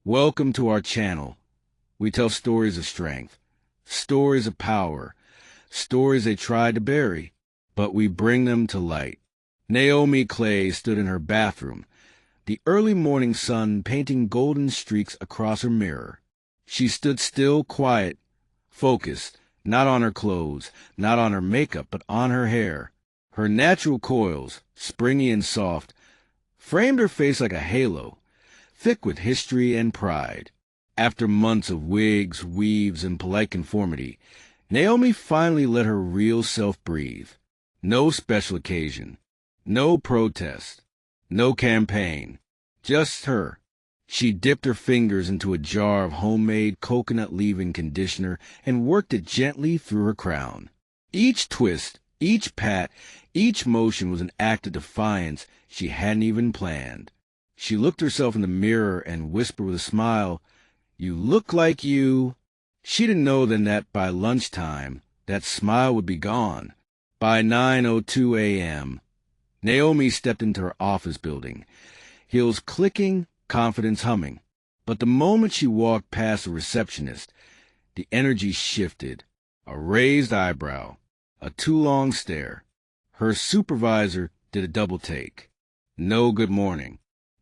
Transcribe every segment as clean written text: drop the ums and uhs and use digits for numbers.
Welcome to our channel. We tell stories of strength, stories of power, stories they tried to bury, but we bring them to light. Naomi Clay stood in her bathroom, the early morning sun painting golden streaks across her mirror. She stood still, quiet, focused, not on her clothes, not on her makeup, but on her hair. Her natural coils, springy and soft, framed her face like a halo, thick with history and pride. After months of wigs, weaves, and polite conformity, Naomi finally let her real self breathe. No special occasion, no protest, no campaign, just her. She dipped her fingers into a jar of homemade coconut leave-in conditioner and worked it gently through her crown. Each twist, each pat, each motion was an act of defiance she hadn't even planned. She looked herself in the mirror and whispered with a smile, "You look like you—" She didn't know then that by lunchtime, that smile would be gone. By 9:02 a.m., Naomi stepped into her office building, heels clicking, confidence humming. But the moment she walked past the receptionist, the energy shifted. A raised eyebrow, a too long stare. Her supervisor did a double take. No good morning,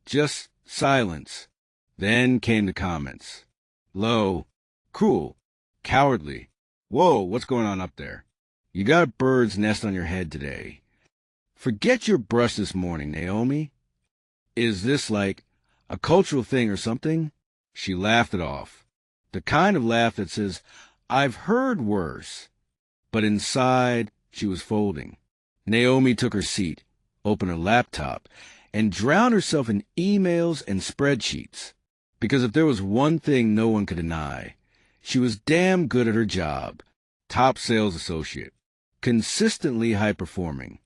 just silence. Then came the comments. Low, cruel, cowardly. Whoa, what's going on up there? You got a bird's nest on your head today. Forget your brush this morning, Naomi. Is this like a cultural thing or something? She laughed it off. The kind of laugh that says, I've heard worse. But inside, she was folding. Naomi took her seat, opened her laptop, and drowned herself in emails and spreadsheets. Because if there was one thing no one could deny, she was damn good at her job. Top sales associate, consistently high-performing.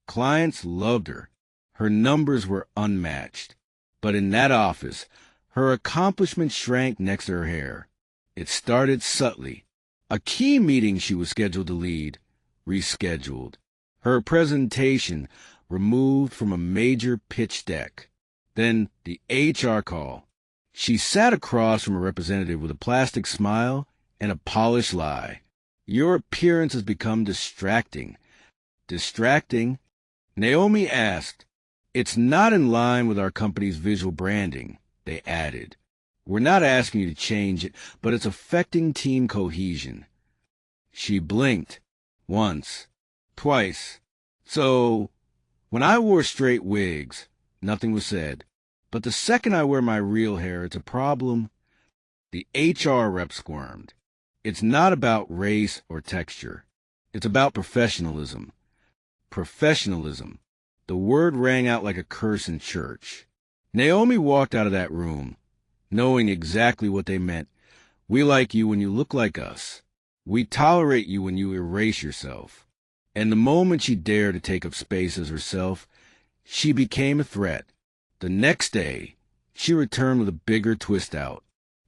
Clients loved her. Her numbers were unmatched. But in that office, her accomplishment shrank next to her hair. It started subtly. A key meeting she was scheduled to lead, rescheduled. Her presentation removed from a major pitch deck. Then the HR call. She sat across from a representative with a plastic smile and a polished lie. Your appearance has become distracting. Distracting? Naomi asked. It's not in line with our company's visual branding, they added. We're not asking you to change it, but it's affecting team cohesion. She blinked. Once. Twice. So, when I wore straight wigs, nothing was said. But the second I wear my real hair, it's a problem. The HR rep squirmed. It's not about race or texture. It's about professionalism. Professionalism. The word rang out like a curse in church. Naomi walked out of that room, knowing exactly what they meant. We like you when you look like us. We tolerate you when you erase yourself. And the moment she dared to take up space as herself, she became a threat. The next day, she returned with a bigger twist out.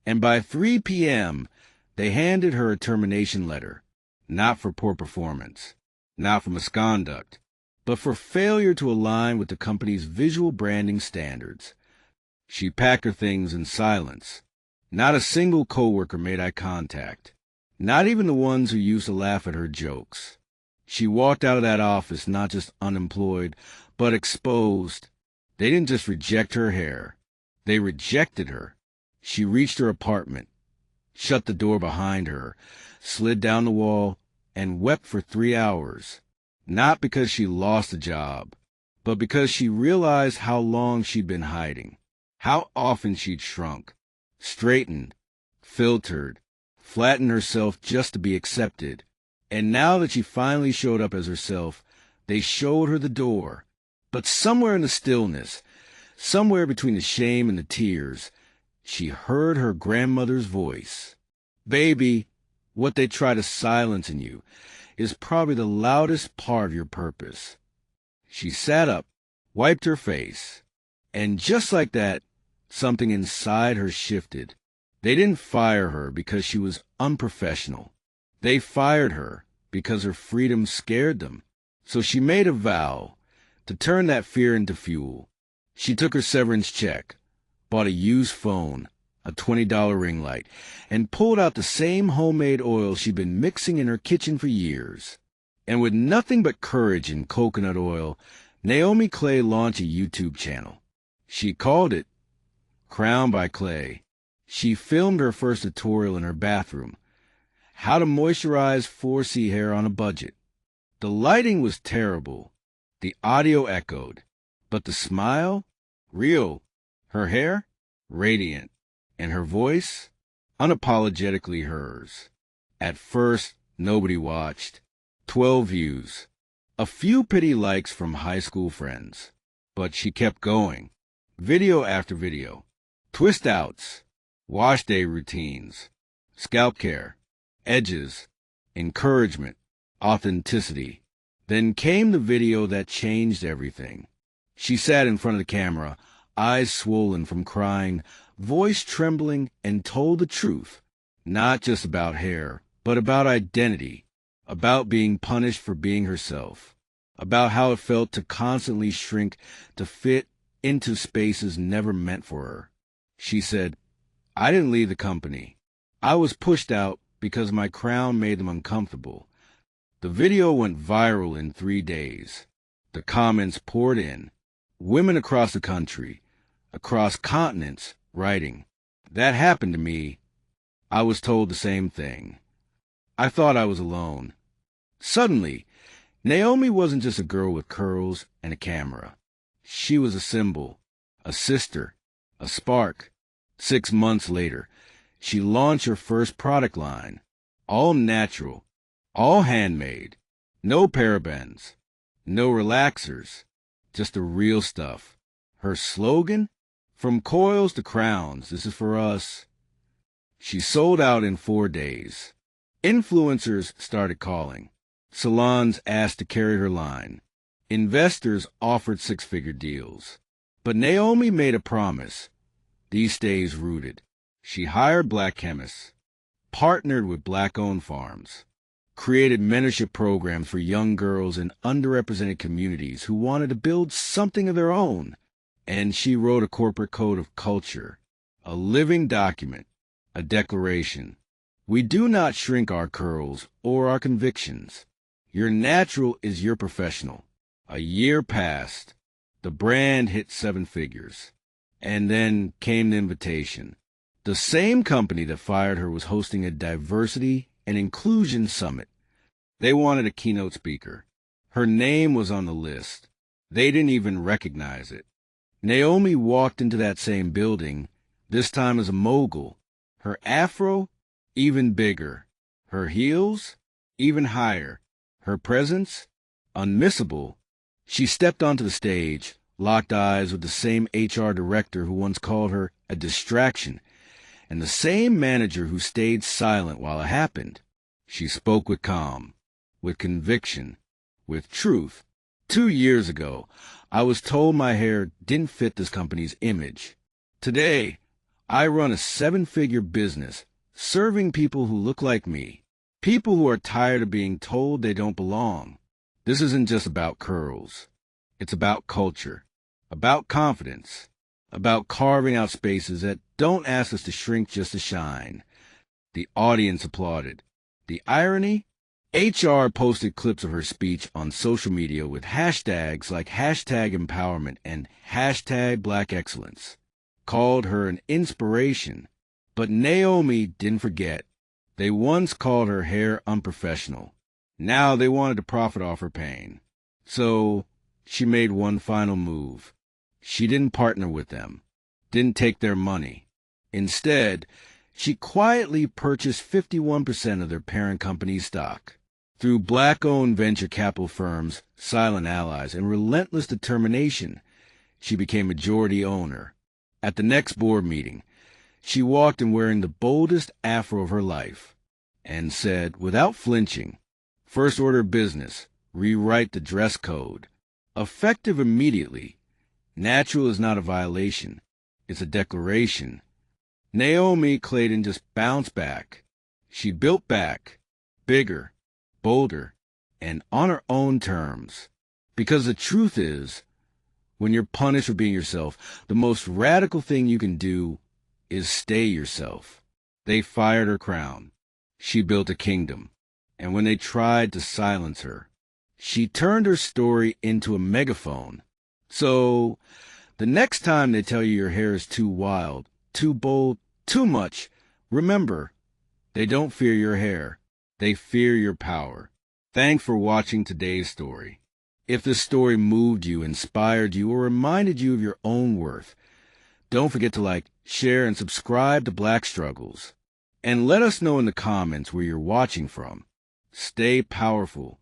And by 3 p.m., they handed her a termination letter, not for poor performance, not for misconduct, but for failure to align with the company's visual branding standards. She packed her things in silence. Not a single coworker made eye contact, not even the ones who used to laugh at her jokes. She walked out of that office not just unemployed, but exposed. They didn't just reject her hair. They rejected her. She reached her apartment, shut the door behind her, slid down the wall, and wept for 3 hours. Not because she lost the job, but because she realized how long she'd been hiding, how often she'd shrunk, straightened, filtered, flattened herself just to be accepted. And now that she finally showed up as herself, they showed her the door. But somewhere in the stillness, somewhere between the shame and the tears, she heard her grandmother's voice. Baby, what they try to silence in you is probably the loudest part of your purpose. She sat up, wiped her face, and just like that, something inside her shifted. They didn't fire her because she was unprofessional. They fired her because her freedom scared them. So she made a vow to turn that fear into fuel. She took her severance check, bought a used phone, a $20 ring light, and pulled out the same homemade oil she'd been mixing in her kitchen for years. And with nothing but courage and coconut oil, Naomi Clay launched a YouTube channel. She called it Crown by Clay. She filmed her first tutorial in her bathroom, how to moisturize 4C hair on a budget. The lighting was terrible. The audio echoed. But the smile? Real. Her hair? Radiant. And her voice? Unapologetically hers. At first, nobody watched. 12 views. A few pity likes from high school friends. But she kept going. Video after video. Twist outs. Wash day routines. Scalp care. Edges. Encouragement. Authenticity. Then came the video that changed everything. She sat in front of the camera, eyes swollen from crying, voice trembling, and told the truth. Not just about hair, but about identity, about being punished for being herself, about how it felt to constantly shrink to fit into spaces never meant for her. She said, "I didn't leave the company. I was pushed out because my crown made them uncomfortable." The video went viral in 3 days. The comments poured in. Women across the country, across continents, writing, "That happened to me. I was told the same thing. I thought I was alone." Suddenly, Naomi wasn't just a girl with curls and a camera. She was a symbol, a sister, a spark. 6 months later, she launched her first product line, all natural, all handmade, no parabens, no relaxers, just the real stuff. Her slogan? "From coils to crowns, this is for us." She sold out in 4 days. Influencers started calling. Salons asked to carry her line. Investors offered 6-figure deals. But Naomi made a promise. These stays rooted. She hired black chemists, partnered with black-owned farms, created mentorship programs for young girls in underrepresented communities who wanted to build something of their own. And she wrote a corporate code of culture, a living document, a declaration. We do not shrink our curls or our convictions. Your natural is your professional. A year passed. The brand hit 7 figures. And then came the invitation. The same company that fired her was hosting a diversity and inclusion summit. They wanted a keynote speaker. Her name was on the list. They didn't even recognize it. Naomi walked into that same building, this time as a mogul. Her afro, even bigger. Her heels, even higher. Her presence, unmissable. She stepped onto the stage, locked eyes with the same HR director who once called her a distraction, and the same manager who stayed silent while it happened. She spoke with calm, with conviction, with truth. 2 years ago, I was told my hair didn't fit this company's image. Today, I run a 7-figure business, serving people who look like me, people who are tired of being told they don't belong. This isn't just about curls. It's about culture, about confidence, about carving out spaces that don't ask us to shrink just to shine. The audience applauded. The irony? HR posted clips of her speech on social media with hashtags like #empowerment and #blackexcellence. Called her an inspiration. But Naomi didn't forget. They once called her hair unprofessional. Now they wanted to profit off her pain. So she made one final move. She didn't partner with them, didn't take their money. Instead, she quietly purchased 51% of their parent company's stock. Through black-owned venture capital firms, silent allies, and relentless determination, she became majority owner. At the next board meeting, she walked in wearing the boldest afro of her life and said, without flinching, "First order of business, rewrite the dress code. Effective immediately. Natural is not a violation. It's a declaration." Naomi Clay didn't just bounce back. She built back, bigger, bolder, and on her own terms. Because the truth is, when you're punished for being yourself, the most radical thing you can do is stay yourself. They fired her crown. She built a kingdom. And when they tried to silence her, she turned her story into a megaphone. So, the next time they tell you your hair is too wild, too bold, too much, remember, they don't fear your hair. They fear your power. Thanks for watching today's story. If this story moved you, inspired you, or reminded you of your own worth, don't forget to like, share, and subscribe to Black Struggles. And let us know in the comments where you're watching from. Stay powerful.